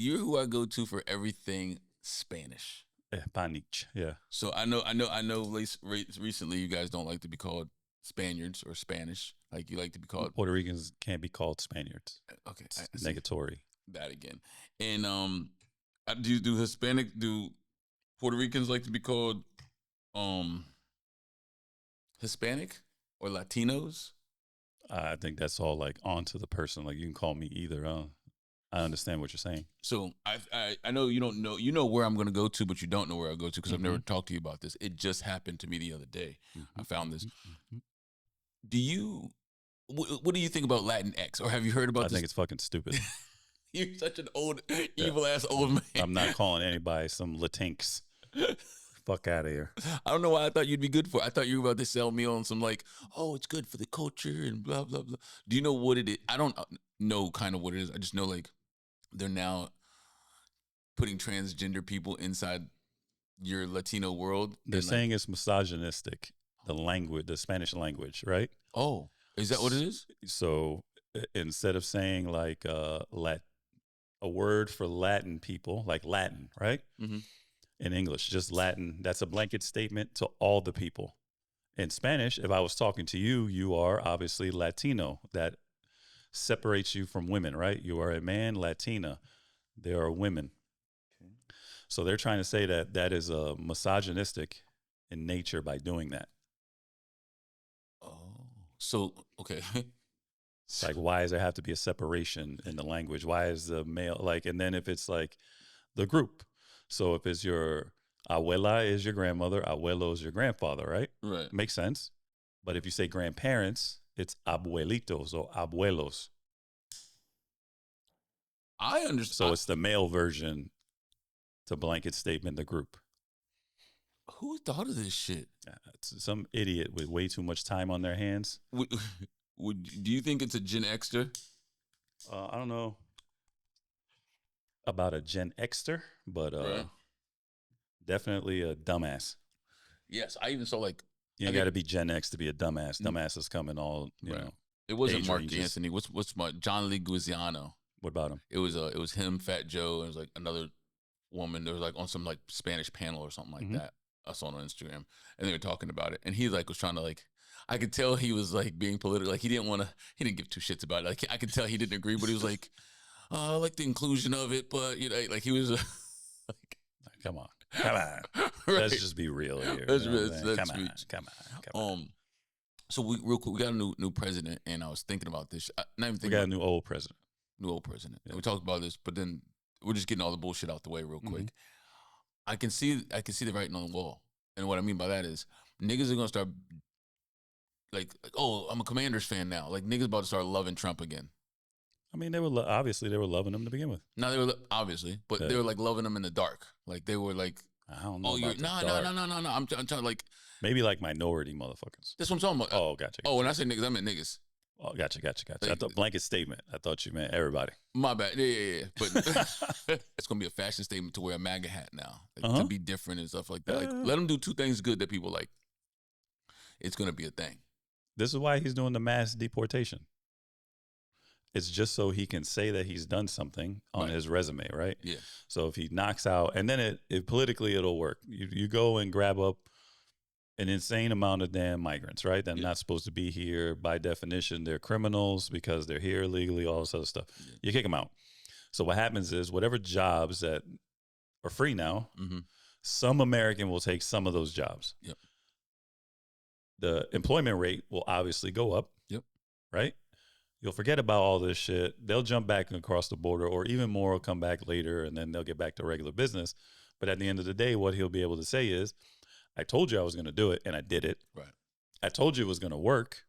You're who I go to for everything Spanish. Spanish, yeah. So I know. Recently, you guys don't like to be called Spaniards or Spanish. Like you like to be called Puerto Ricans can't be called Spaniards. Okay, It's I see negatory. that again. And do Puerto Ricans like to be called Hispanic or Latinos? I think that's all like onto the person. Like you can call me either. I understand what you're saying. So I know you don't know. You know where I'm going to go to, but you don't know where I'll go to because I've never talked to you about this. It just happened to me the other day. I found this. What do you think about Latinx? Or have you heard about this? I think it's fucking stupid. You're such an old, evil-ass old man. I'm not calling anybody some Latinx. Fuck out of here. I don't know why I thought you'd be good for it. I thought you were about to sell me on some like, oh, it's good for the culture and blah, blah, blah. Do you know what it is? I don't know kind of what it is. I just know like they're now putting transgender people inside your Latino world. They're saying it's misogynistic, the language, the Spanish language, right? Oh, is that what it is? So instead of saying like a word for Latin people, like Latin, right? In English, just Latin, that's a blanket statement to all the people. In Spanish, if I was talking to you, you are obviously Latino. That separates you from women, right? You are a man, Latina. There are women. Okay. So they're trying to say that that is misogynistic in nature by doing that. Oh, so, okay. It's like, why does there have to be a separation in the language? Why is the male, like, and then if it's like the group. So if it's your abuela is your grandmother, abuelo is your grandfather, right? Right. Makes sense. But if you say grandparents, it's abuelitos or abuelos. I understand. So it's the male version to blanket statement the group. Who thought of this shit? It's some idiot with way too much time on their hands. Do you think it's a Gen Xter? I don't know about a Gen Xter, but definitely a dumbass. Yes, I even saw like you ain't got to be Gen X to be a dumbass. Dumbasses come in all you know. It wasn't Mark Anthony. What's my John Leguizamo? What about him? It was him, Fat Joe, and it was like another woman. There was like on some like Spanish panel or something like that. I saw it on Instagram, and they were talking about it, and he like was trying to like. I could tell he was like being political. Like he didn't give two shits about it. Like I could tell he didn't agree, but he was like. I like the inclusion of it, but you know, like he was like, come on. Right. Let's just be real here. Come on. So we real quick, we got a new president, and I was thinking about this. We got a new old president. Yeah. And we talked about this, but then we're just getting all the bullshit out the way real quick. I can see the writing on the wall, and what I mean by that is niggas are gonna start like, oh, I'm a Commanders fan now. Like niggas about to start loving Trump again. I mean, they were obviously loving him to begin with. No, they were obviously, but they were like loving him in the dark. Like they were like, I don't know. Oh, you're no. I'm trying like maybe like minority motherfuckers. That's what I'm talking about. Oh, gotcha. Oh, when I say niggas, I meant niggas. Oh, gotcha. Like, I thought blanket statement. I thought you meant everybody. My bad. Yeah. But it's gonna be a fashion statement to wear a MAGA hat now, like, to be different and stuff like that. Like, let them do two things good that people like. It's gonna be a thing. This is why he's doing the mass deportation. It's just so he can say that he's done something on his resume, right? Yeah. So if he knocks out, and then it politically it'll work. You go and grab up an insane amount of damn migrants, right? They're not supposed to be here. By definition, they're criminals because they're here illegally, all this other stuff. Yeah. You kick them out. So what happens is whatever jobs that are free now, some American will take some of those jobs. Yep. The employment rate will obviously go up. Yep. Right? You'll forget about all this shit. They'll jump back across the border, or even more will come back later, and then they'll get back to regular business. But at the end of the day, what he'll be able to say is, I told you I was going to do it, and I did it. Right. I told you it was going to work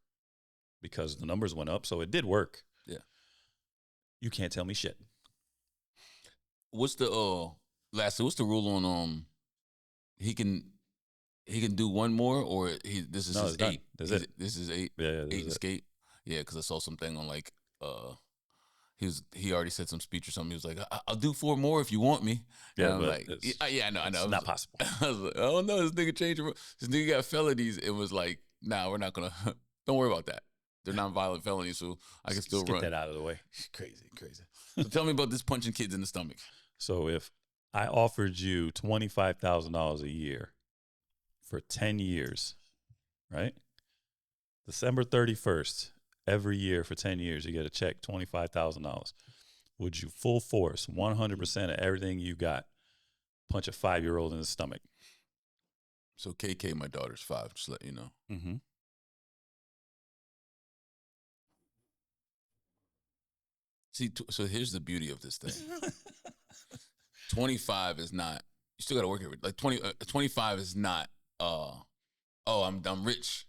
because the numbers went up, so it did work. Yeah. You can't tell me shit. What's the what's the rule on he can do one more, or this is his 8? That's it. This is 8. Yeah, 8 escape. Yeah, because I saw something on like he already said some speech or something. He was like, I'll do 4 more if you want me. Yeah, and I'm like, I know. It's not possible. I was like, oh no, this nigga changed. This nigga got felonies. It was like, nah, we're not gonna. Don't worry about that. They're non-violent felonies, so I can still Just run. Get that out of the way. Crazy. So tell me about this punching kids in the stomach. So if I offered you $25,000 a year for 10 years, right? December 31st, every year for 10 years, you get a check, $25,000. Would you full force 100% of everything you got punch a 5-year-old in the stomach? So KK, my daughter's 5, just let you know. Mm-hmm. See, so here's the beauty of this thing. 25 is not, you still got to work every, like 25 is not, I'm rich.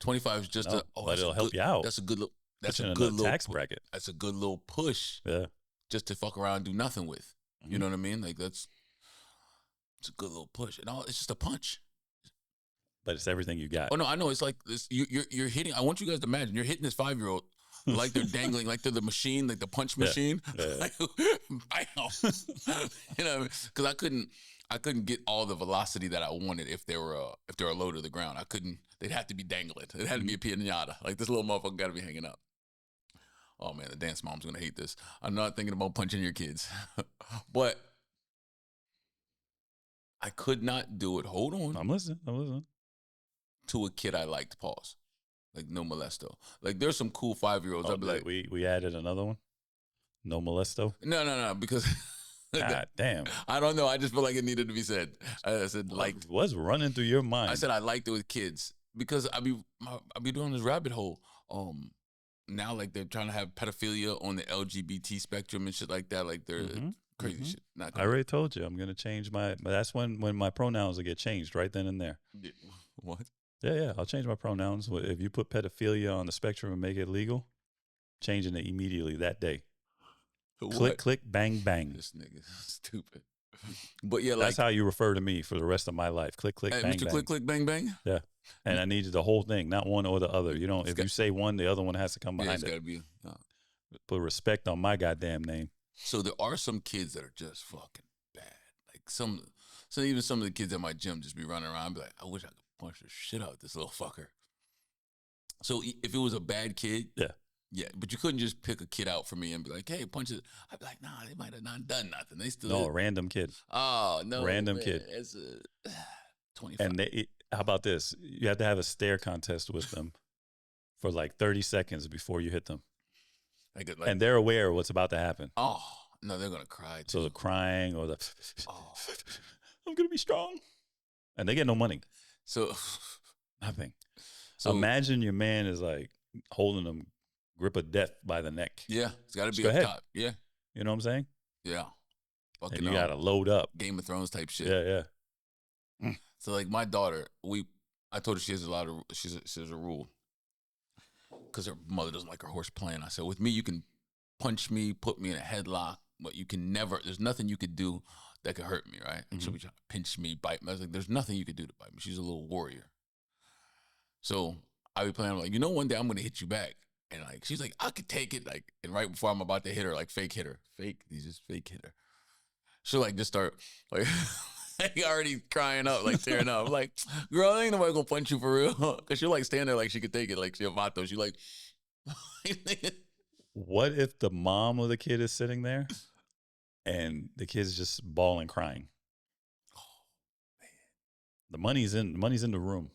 25 is just but it'll help you out. That's a good little, that's a good little tax bracket. That's a good little push. Yeah. Just to fuck around and do nothing with. You know what I mean? Like it's a good little push. And all, it's just a punch. But it's everything you got. Oh no, I know. It's like this. You're hitting. I want you guys to imagine you're hitting this 5-year-old like they're dangling, like they're the machine, like the punch machine. Yeah. Like, bam. You know, because I couldn't get all the velocity that I wanted if they were low to the ground. I couldn't. They'd have to be dangling. It had to be a piñata. Like this little motherfucker got to be hanging up. Oh man, the dance mom's gonna hate this. I'm not thinking about punching your kids, but I could not do it. Hold on. I'm listening. To a kid I liked, pause. Like no molesto. Like there's some cool 5-year-olds. I'd be like, we added another one. No molesto. No, because God damn. I don't know. I just feel like it needed to be said. I said like what's running through your mind? I said I liked it with kids because I be doing this rabbit hole. Now like they're trying to have pedophilia on the LGBT spectrum and shit like that. Like they're crazy shit. Not I already told you I'm gonna change my. That's when my pronouns will get changed right then and there. What? Yeah. I'll change my pronouns. If you put pedophilia on the spectrum and make it legal, changing it immediately that day. What? Click, bang, bang. This nigga stupid. But yeah, that's how you refer to me for the rest of my life. Click, bang, Mr. bang. Click, bang, bang. Yeah. And I need the whole thing, not one or the other. You don't. If you say one, the other one has to come behind it. Gotta be. Put respect on my goddamn name. So there are some kids that are just fucking bad. Like even some of the kids at my gym just be running around and be like, I wish I could punch the shit out of this little fucker. So if it was a bad kid, yeah, but you couldn't just pick a kid out for me and be like, hey, punch it. I'd be like, nah, they might have not done nothing. They still no random kid. Oh no, random kid. It's 25. And how about this? You have to have a stare contest with them for like 30 seconds before you hit them. And they're aware of what's about to happen. Oh no, they're gonna cry too. So the crying or the I'm gonna be strong, and they get no money. So nothing. So imagine your man is like holding them grip of death by the neck. Yeah, it's got to be up top. Yeah, you know what I'm saying? Yeah. Fucking and you got to load up. Game of Thrones type shit. Yeah. So like my daughter, I told her she has a rule because her mother doesn't like her horse playing. I said, with me, you can punch me, put me in a headlock, but you can never. There's nothing you could do that could hurt me, right? And she'll be trying to pinch me, bite me. I was like, there's nothing you could do to bite me. She's a little warrior. So I be playing, I'm like, one day I'm gonna hit you back. And like she's like, I could take it. Like, and right before I'm about to hit her, like fake hit her. He's just fake hit her. She'll like just start like already crying up, like tearing up. I'm like, girl, ain't nobody gonna punch you for real. Cause she'll like stand there like she could take it, like she a vato. She like what if the mom of the kid is sitting there and the kid's just bawling, crying? Oh man. The money's in the room.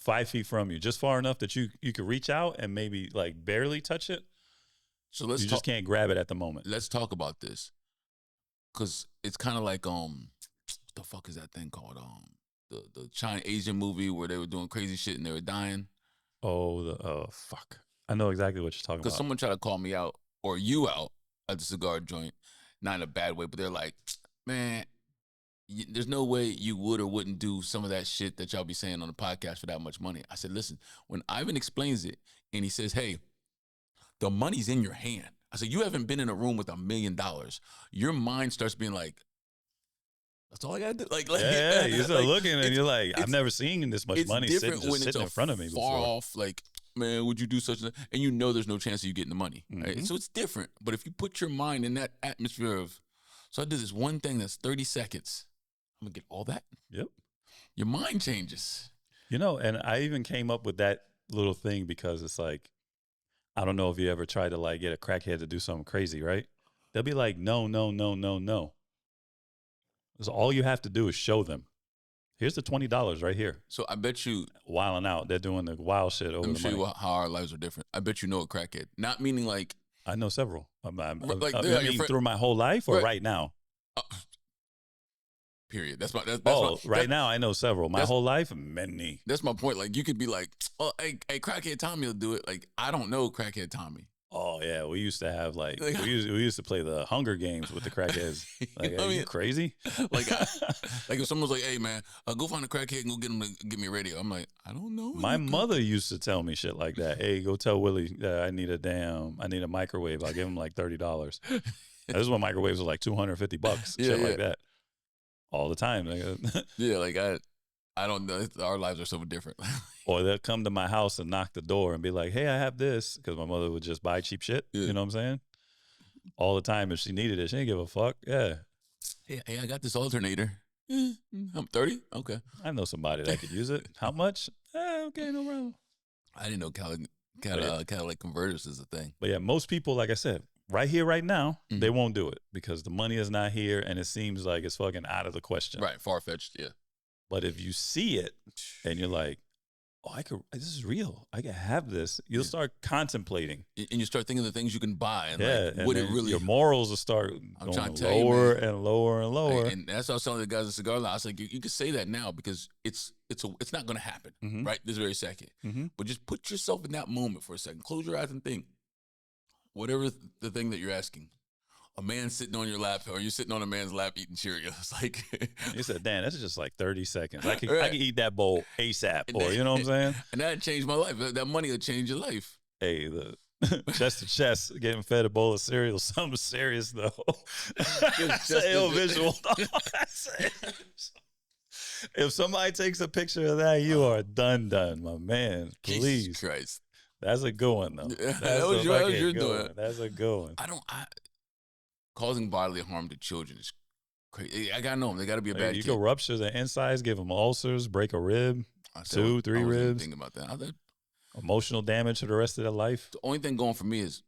5 feet from you, just far enough that you could reach out and maybe like barely touch it. So you just can't grab it at the moment. Let's talk about this, cause it's kind of like what the fuck is that thing called? The China Asian movie where they were doing crazy shit and they were dying. Oh fuck! I know exactly what you're talking about. Cause someone tried to call me out or you out at the cigar joint, not in a bad way, but they're like, man. There's no way you would or wouldn't do some of that shit that y'all be saying on the podcast for that much money. I said, listen, when Ivan explains it and he says, hey, the money's in your hand. I said, you haven't been in a room with $1 million. Your mind starts being like, that's all I got to do. Like yeah, you start looking and you're like, I've never seen this much money sitting in front of me before. Far off, like, man, would you do such a, and you know there's no chance of you getting the money. Right? So it's different. But if you put your mind in that atmosphere of, so I did this one thing that's 30 seconds. I'm gonna get all that. Yep. Your mind changes. And I even came up with that little thing because it's like, I don't know if you ever tried to like get a crackhead to do something crazy, right? They'll be like, no, no, no, no, no. So all you have to do is show them. Here's the $20 right here. So I bet you, wilding out. They're doing the wild shit over the money. Let me show you how our lives are different. I bet you know a crackhead. Not meaning like. I know several. I like, through my whole life or right now? Period. That's right now I know several. My whole life, many. That's my point. Like you could be like, oh, hey, crackhead Tommy will do it. Like I don't know crackhead Tommy. Oh yeah, we used to have we used to play the Hunger Games with the crackheads. Like, are you crazy? Like if someone's like, "Hey man, go find a crackhead and go get him to get me a radio," I'm like, I don't know. My mother used to tell me shit like that. Hey, go tell Willie that I need a microwave. I'll give him like $30. This is when microwaves were like $250. Shit like that, all the time. Yeah, like I don't know. Our lives are so different. Or they'll come to my house and knock the door and be like, hey, I have this. Because my mother would just buy cheap shit. Yeah. You know what I'm saying? All the time. If she needed it, she didn't give a fuck. Yeah. Hey, I got this alternator. I'm 30. Okay. I know somebody that could use it. How much? Okay, no problem. I didn't know Cadillac converters is a thing. But yeah, most people, like I said, right here, right now, they won't do it because the money is not here and it seems like it's fucking out of the question. Right. Far-fetched. Yeah. But if you see it and you're like, oh, this is real. I can have this. You'll start contemplating. And you start thinking of the things you can buy. And like, would it really? Your morals will start going lower and lower and lower. And that's what I was telling the guys at Cigar Lounge. I was like, you can say that now because it's not going to happen, right? This very second. But just put yourself in that moment for a second. Close your eyes and think. Whatever the thing that you're asking. A man sitting on your lap, or you're sitting on a man's lap eating Cheerios. Like you said, Dan, that's just like 30 seconds. I can eat that bowl ASAP, or you know what I'm saying? And that changed my life. That money will change your life. Hey, the chest to chest, getting fed a bowl of cereal, something serious though. That's an ill visual. If somebody takes a picture of that, you are done, my man. Please. Jesus Christ. That's a good one though. That was your doing. That's a good one. Causing bodily harm to children is crazy. I gotta know them. They gotta be a bad kid. You can rupture the insides, give them ulcers, break a rib, 2, 3 ribs. Think about that. Emotional damage for the rest of their life. The only thing going for me is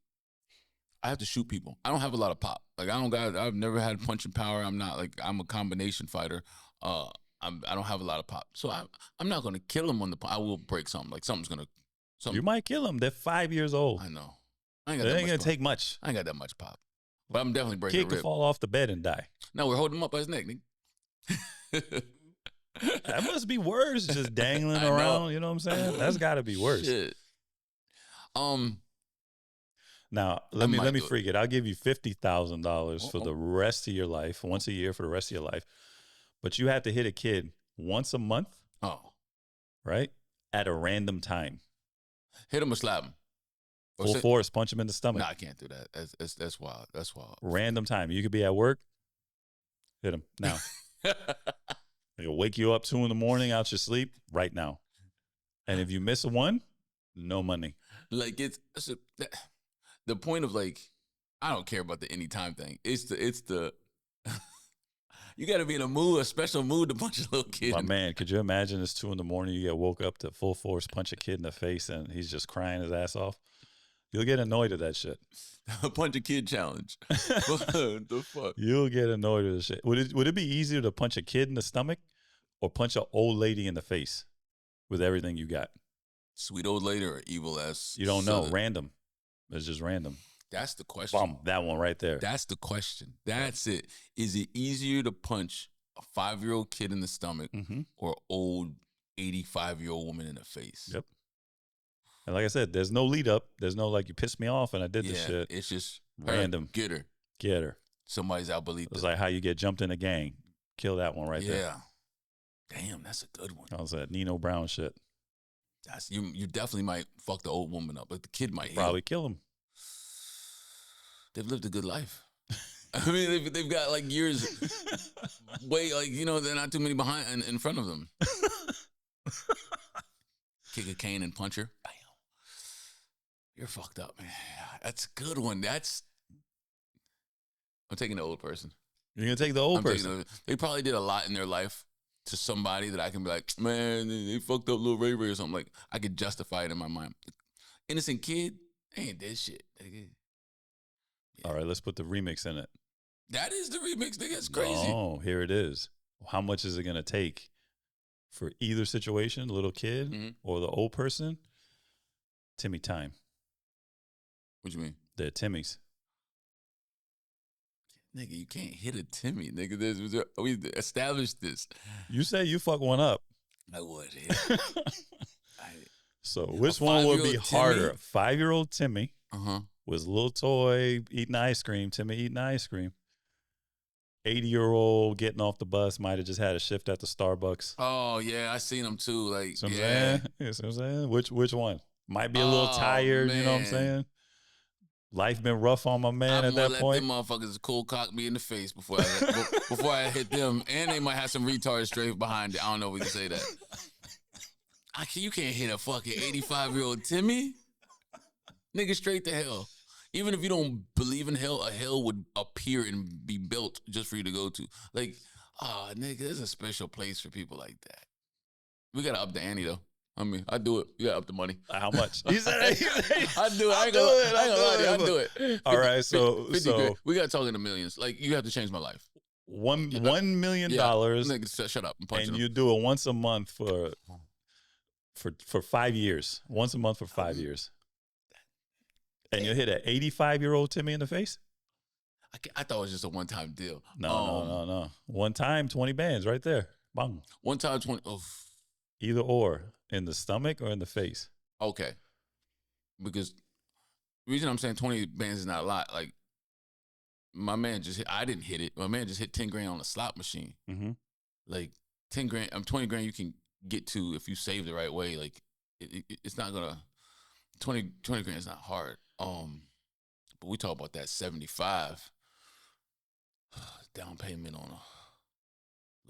I have to shoot people. I don't have a lot of pop. Like I've never had punching power. I'm a combination fighter. I don't have a lot of pop. So I'm not gonna kill them on the. I will break something. Like something's gonna. You might kill them. They're 5 years old. I know. It ain't gonna take much. I ain't got that much pop. But I'm definitely breaking a rib. Kid could fall off the bed and die. No, we're holding him up by his neck, nigga. That must be worse, just dangling around. You know what I'm saying? That's got to be worse. Shit. Now let me freak it. I'll give you $50,000 for the rest of your life, once a year for the rest of your life. But you have to hit a kid once a month. Oh, right at a random time. Hit him or slap him. Full force, punch him in the stomach. No, I can't do that. That's wild. That's wild. Random time. You could be at work. Hit him now. He'll wake you up 2 a.m. out your sleep right now. And if you miss one, no money. Like the point of like, I don't care about the anytime thing. It's the you got to be in a special mood to punch a little kid. My man, could you imagine it's 2 a.m. You get woke up to full force punch a kid in the face and he's just crying his ass off? You'll get annoyed at that shit. Punch a kid challenge. What the fuck? You'll get annoyed at that shit. Would it be easier to punch a kid in the stomach or punch an old lady in the face with everything you got? Sweet old lady or evil ass? You don't know. Random. It's just random. That's the question. Boom, that one right there. That's the question. That's it. Is it easier to punch a 5-year-old kid in the stomach or old 85-year-old woman in the face? Yep. And like I said, there's no lead up. There's no like you pissed me off and I did this shit. It's just random. Get her. Get her. Somebody's out Belita. It's like how you get jumped in a gang. Kill that one right there. Yeah. Damn, that's a good one. I was that Nino Brown shit. That's you definitely might fuck the old woman up, but the kid might probably kill him. They've lived a good life. I mean, they've got like years way like, they're not too many behind in front of them. Kick a cane and punch her. Bam. You're fucked up, man. That's a good one. I'm taking the old person. You're going to take the old person? They probably did a lot in their life to somebody that I can be like, man, they fucked up little Ray Ray or something. Like, I could justify it in my mind. Innocent kid, ain't this shit. Yeah. All right, let's put the remix in it. That is the remix, nigga. It's crazy. Oh, here it is. How much is it going to take for either situation, little kid or the old person? Timmy time. What you mean? They're Timmys. Nigga, you can't hit a Timmy, nigga. We established this. You say you fuck one up. I would. Yeah. So which one would be harder? 5-year-old Timmy with a little toy eating ice cream. Timmy eating ice cream. 80-year-old getting off the bus, might have just had a shift at the Starbucks. Oh yeah, I seen them too. Like, you know what I'm saying? Which one? Might be a little tired. Man. You know what I'm saying? Life been rough on my man at that point. Them motherfuckers cool cock me in the face before I hit them, and they might have some retard straight behind it. I don't know if we can say that. You can't hit a fucking 85-year-old Timmy, nigga. Straight to hell. Even if you don't believe in hell, a hell would appear and be built just for you to go to. Like, nigga, there's a special place for people like that. We gotta up the ante though. I mean, I do it. You gotta up the money. How much? I do it. I ain't gonna lie to you. I do it. 50, all right, so 50 we gotta talk in the millions. Like, you have to change my life. $1 million. Nigga, shut up. And you do it once a month for 5 years. Once a month for 5 years. And you hit an 85-year-old Timmy in the face? I thought it was just a one-time deal. No. One time, 20 bands right there. Bang. One time, 20. Oh. Either or. In the stomach or in the face? Okay. Because the reason I'm saying 20 bands is not a lot, like, my man just hit, I didn't hit it. My man just hit 10 grand on a slot machine. Like, 10 grand, 20 grand you can get to if you save the right way. Like, it's not gonna, 20 grand is not hard. But we talk about that 75 down payment on a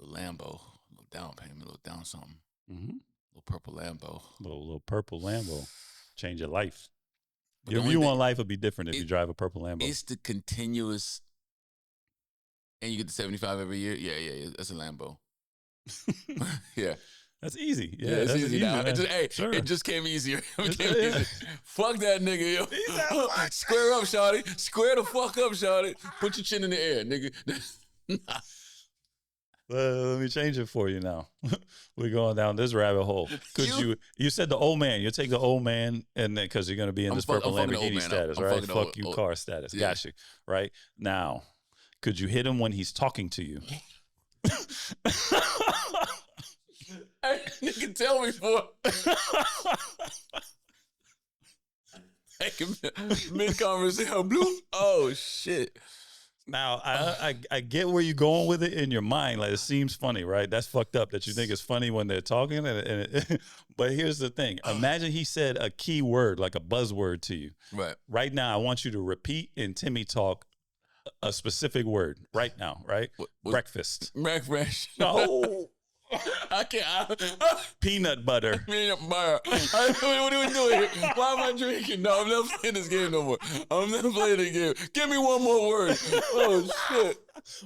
little Lambo, a little down payment, a little down something. Little purple Lambo. Little purple Lambo. Change your life. Your view on life would be different if you drive a purple Lambo. It's the continuous, and you get the 75 every year. Yeah. That's a Lambo. Yeah. That's easy. Yeah, it's easy now. Sure. It just came easier. Fuck that nigga, yo. Square up, shawty. Square the fuck up, shawty. Put your chin in the air, nigga. Let me change it for you now. We're going down this rabbit hole. You said the old man. You take the old man, and then because you're going to be in this purple Lamborghini status, right? Fuck you car status. Yeah. Got you. Right? Now, could you hit him when he's talking to you? Hey, you can tell me for mid-conversation. Blue. Oh, shit. Now, I get where you're going with it in your mind. Like, it seems funny, right? That's fucked up that you think it's funny when they're talking. But here's the thing. Imagine he said a key word, like a buzzword to you. Right. Right now, I want you to repeat in Timmy talk a specific word right now, right? Breakfast. Breakfast. No. I can't. Peanut butter. Peanut butter. What are we doing here? Why am I drinking? No, I'm not playing this game no more. I'm not playing the game. Give me one more word. Oh, shit.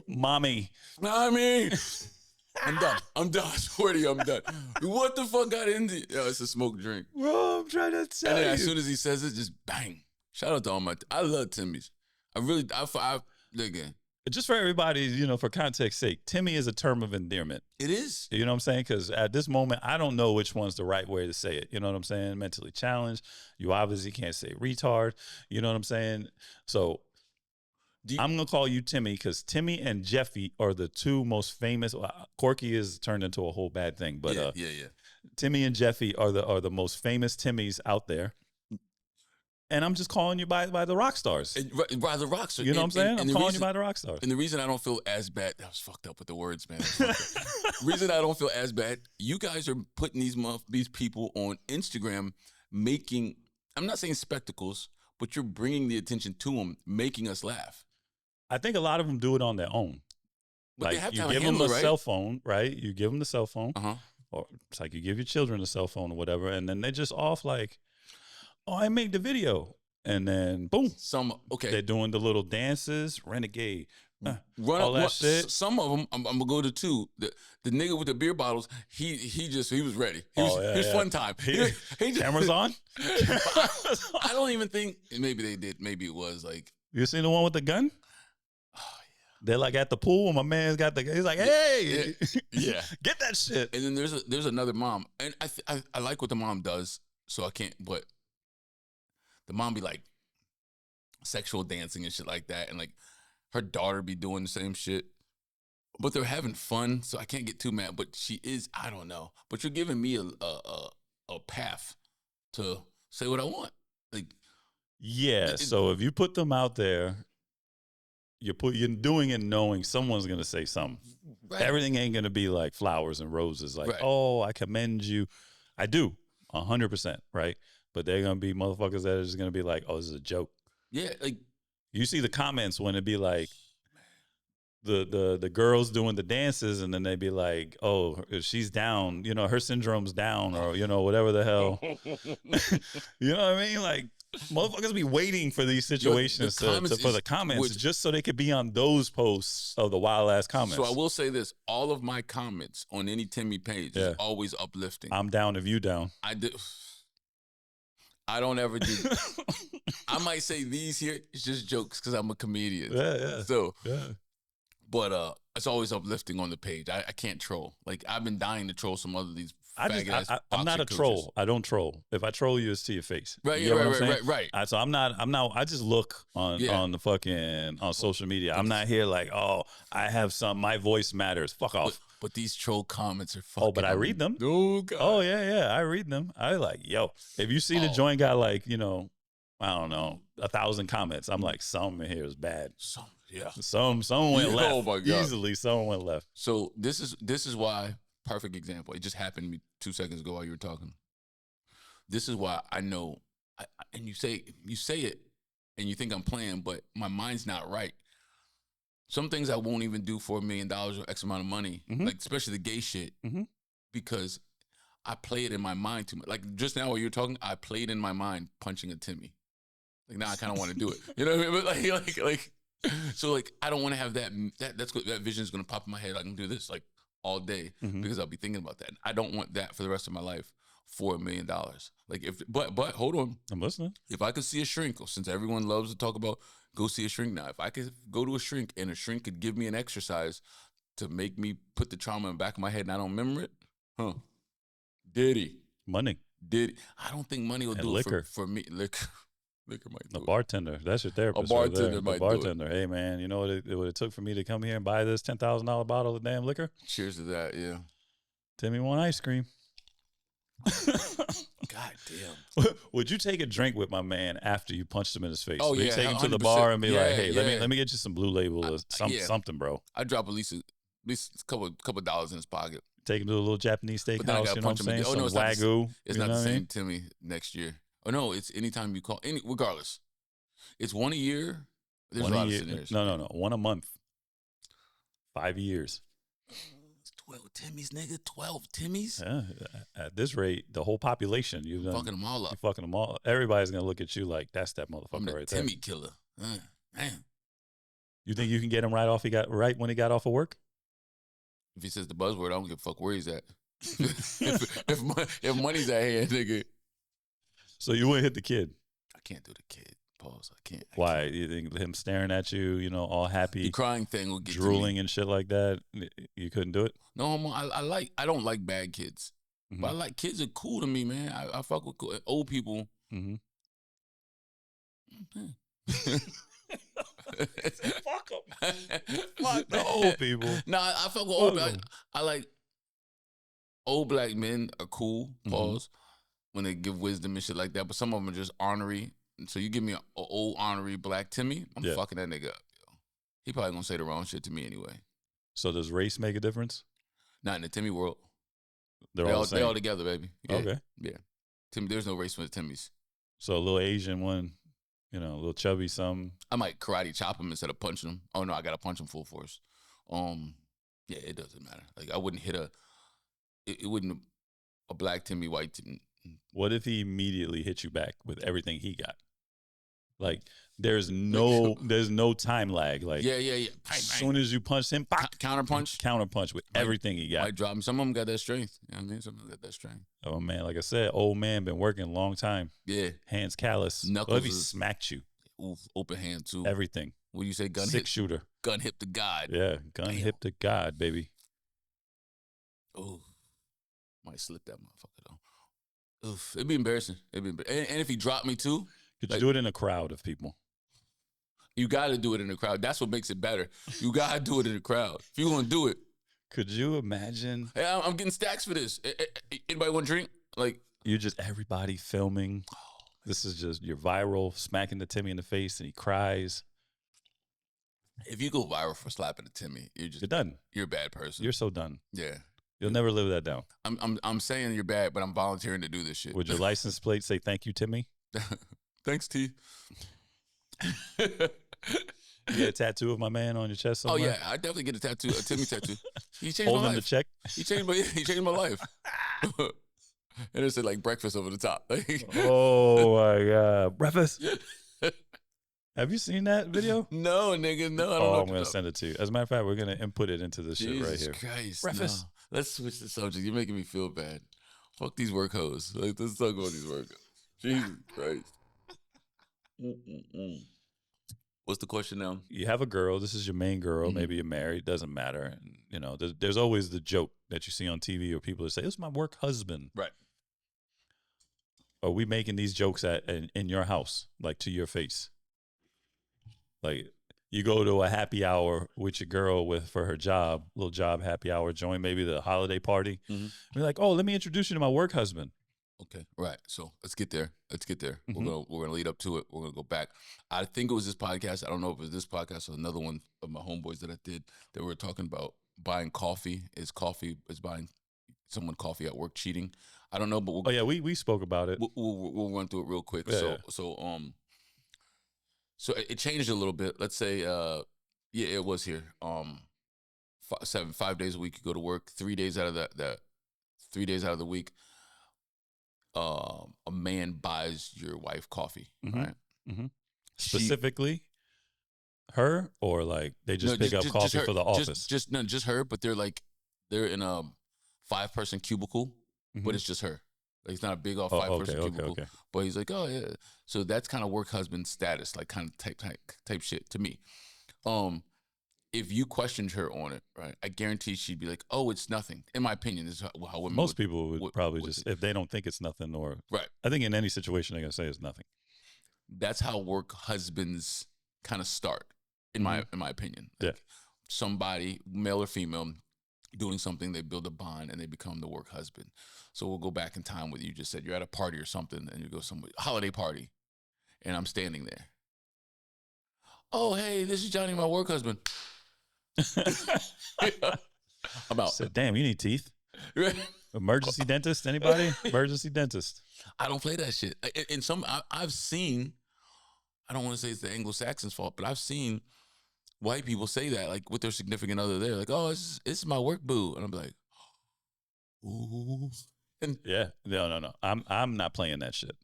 Mommy. I'm done. I swear to you, I'm done. What the fuck got into it? Yo, it's a smoke drink. Bro, I'm trying to tell you. And then as soon as he says it, just bang. Shout out to all my... I love Timmy's. Again. Just for everybody, for context sake, Timmy is a term of endearment. It is. You know what I'm saying? Because at this moment, I don't know which one's the right way to say it. You know what I'm saying? Mentally challenged. You obviously can't say retard. You know what I'm saying? So I'm going to call you Timmy because Timmy and Jeffy are the two most famous. Corky is turned into a whole bad thing. But yeah. Timmy and Jeffy are the most famous Timmys out there. And I'm just calling you by the rock stars. By the rock stars. You know what I'm saying? I'm calling you by the rock stars. And the reason I don't feel as bad, that was fucked up with the words, man. The reason I don't feel as bad, you guys are putting these people on Instagram making, I'm not saying spectacles, but you're bringing the attention to them, making us laugh. I think a lot of them do it on their own. But like you give them a cell phone, right? You give them the cell phone. Or it's like you give your children a cell phone or whatever, and then they're just off like, oh, I made the video. And then, boom. They're doing the little dances, renegade, all that shit. Some of them, I'm going to go to two. The nigga with the beer bottles, he was ready. He was fun time. Cameras on? I don't even think, maybe they did. Maybe it was like, You seen the one with the gun? Oh, They're like at the pool, and my man's got the. He's like, "Hey, yeah, get that shit." And then there's another mom, and I like what the mom does, so I can't. But the mom be like sexual dancing and shit like that, and like her daughter be doing the same shit, but they're having fun, so I can't get too mad. But she is, I don't know. But you're giving me a path to say what I want, like. Yeah. So if you put them out there. You're doing it knowing someone's going to say something. Right. Everything ain't going to be like flowers and roses. Like, oh, I commend you. I do, 100%, right? But they're going to be motherfuckers that are just going to be like, oh, this is a joke. Yeah, like. You see the comments when it be like the girls doing the dances, and then they be like, oh, if she's down, you know, her syndrome's down, or, you know, whatever the hell. You know what I mean? Like, motherfuckers be waiting for these situations for the comments just so they could be on those posts of the wild ass comments. So I will say this: all of my comments on any Timmy page is always uplifting. I'm down if you down. I do. I don't ever do. I might say these here. It's just jokes because I'm a comedian. Yeah. So, but it's always uplifting on the page. I can't troll. Like, I've been dying to troll some other these. I'm not a troll. I don't troll. If I troll you, it's to your face. Right. Right. So I'm not. I just look on the fucking on social media. I'm not here like, oh, I have my voice matters. Fuck off. But these troll comments are fucking. Oh, but I read them. Oh God. Oh yeah. I read them. I like, yo. If you see the joint got like, you know, I don't know, 1,000 comments, I'm like, some in here is bad. Some went left. Oh my God. Easily, someone went left. So this is why. Perfect example. It just happened to me 2 seconds ago while you were talking. This is why I know, and you say it, and you think I'm playing, but my mind's not right. Some things I won't even do for $1 million or X amount of money, like especially the gay shit, because I play it in my mind too much. Like just now while you were talking, I played in my mind punching a Timmy. Like now I kind of want to do it. You know what I mean? But like, so like I don't want to have that vision is gonna pop in my head. I can do this like all day because I'll be thinking about that. I don't want that for the rest of my life for $1 million. Like but hold on. I'm listening. If I could see a shrink, since everyone loves to talk about go see a shrink now, if I could go to a shrink and a shrink could give me an exercise to make me put the trauma in the back of my head and I don't remember it, Money. I don't think money will and do liquor. It for me. Liquor might do a bartender. That's your therapist. A bartender right might do bartender. Hey man, you know what it took for me to come here and buy this $10,000 bottle of damn liquor? Cheers to that, yeah. Timmy want ice cream. God damn. Would you take a drink with my man after you punched him in his face? Oh, Would yeah. you take him to the bar and be like, hey, let me get you some Blue Label or something, bro. I'd drop at least a couple dollars in his pocket. Take him to a little Japanese steakhouse, you know what I'm saying? Some Wagyu. It's not the same Timmy next year. Oh, no, it's anytime you call. Regardless. It's one a year. There's a lot of scenarios. No. One a month. 5 years. 12 Timmys, nigga. 12 Timmys? Yeah, at this rate, the whole population. You're fucking them all up. You're fucking them all. Everybody's going to look at you like, that's that motherfucker I'm the right Timmy there. killer. Man. You think you can get him right when he got off of work? If he says the buzzword, I don't give a fuck where he's at. if money's at hand, nigga. So you wouldn't hit the kid? I can't do the kid. Pause. I can't. Why? You think him staring at you, you know, all happy, the crying thing will get drooling and shit like that? You couldn't do it? No, I don't like bad kids, but I like kids are cool to me, man. I fuck with cool, old people. Fuck them. Fuck the old people. Nah, I fuck with old people. I like old black men are cool. Pause. When they give wisdom and shit like that, but some of them are just ornery. So you give me an old ornery black Timmy, I'm fucking that nigga up. Yo. He probably gonna say the wrong shit to me anyway. So does race make a difference? Not in the Timmy world. They're all together, baby. Yeah. Okay. Yeah. Timmy, there's no race for the Timmys. So a little Asian one, you know, a little chubby something. I might karate chop him instead of punching him. Oh no, I gotta punch him full force. Yeah, it doesn't matter. Like I wouldn't hit it wouldn't a black Timmy, white Timmy. What if he immediately hit you back with everything he got? Like there's no time lag. Like yeah. As soon as you punch him, counter punch with everything he got. Might drop him. Some of them got that strength. You know what I mean? Some of them got that strength. Oh man, like I said, old man been working a long time. Yeah, hands callous. Knuckles. What if he smacked you? open hand too. Everything. What do you say? Shooter. Gun hip to God. Yeah, gun hip to God, baby. Oh, might slip that motherfucker though. Oof, it'd be embarrassing. And if he dropped me too. Could you do it in a crowd of people? You got to do it in the crowd. That's what makes it better. You got to do it in the crowd. If you want to do it. Could you imagine? Hey, I'm getting stacks for this. Anybody want to drink? Like, you just everybody filming. This is just you're viral, smacking the Timmy in the face, and he cries. If you go viral for slapping the Timmy, you're done. You're a bad person. You're so done. Yeah. You'll never live that down. I'm saying you're bad, but I'm volunteering to do this shit. Would your license plate say "Thank you, Timmy"? Thanks, T. You get a tattoo of my man on your chest somewhere? Oh yeah, I definitely get a tattoo, a Timmy tattoo. He changed Hold my him life. to check. He changed my life. And it said like breakfast over the top. Oh my God, breakfast. Have you seen that video? No, nigga, no. I don't know. I'm gonna send it to you. As a matter of fact, we're gonna input it into this shit right here. Jesus Christ, breakfast. No. Let's switch the subject. You're making me feel bad. Fuck these work hoes. Like, let's talk about these work hoes. Jesus Christ. What's the question now? You have a girl. This is your main girl. Mm-hmm. Maybe you're married. Doesn't matter. And, you know, there's always the joke that you see on TV or people that say, "This is my work husband." Right. Are we making these jokes in your house, like to your face? Like you go to a happy hour with your girl for her job, little job happy hour joint, maybe the holiday party. Mm-hmm. You're like, "Oh, let me introduce you to my work husband." Okay, right. So let's get there. Mm-hmm. We're gonna lead up to it. We're gonna go back. I think it was this podcast. I don't know if it was this podcast or another one of my homeboys that I did that we were talking about buying coffee. Is buying someone coffee at work cheating? I don't know, but we spoke about it. We'll run through it real quick. Yeah. So it changed a little bit. Let's say, it was here. 5 days a week you go to work. 3 days out of that 3 days out of the week, a man buys your wife coffee, right? Mm-hmm. Specifically, her or like they just pick up coffee for the office. Just her. But they're in a 5-person cubicle, but it's just her. Like it's not a big off 5-person cubicle. Okay. But he's like, oh yeah. So that's kind of work husband status, like kind of type shit to me. If you questioned her on it, right, I guarantee she'd be like, "Oh, it's nothing." In my opinion, this is how women. Most people would probably just if they don't think it's nothing, or right. I think in any situation they're gonna say it's nothing. That's how work husbands kind of start, in my opinion. Like somebody, male or female, doing something, they build a bond and they become the work husband. So we'll go back in time with you just said you're at a party or something, and you go somewhere holiday party, and I'm standing there. Oh, hey, this is Johnny, my work husband. I'm out. Said, damn, you need teeth. Emergency dentist? Anybody? Emergency dentist. I don't play that shit. And I've seen, I don't want to say it's the Anglo-Saxons' fault, but I've seen white people say that, like with their significant other. They're like, "Oh, this is my work boo," and I'm like, "Ooh." And no. I'm not playing that shit.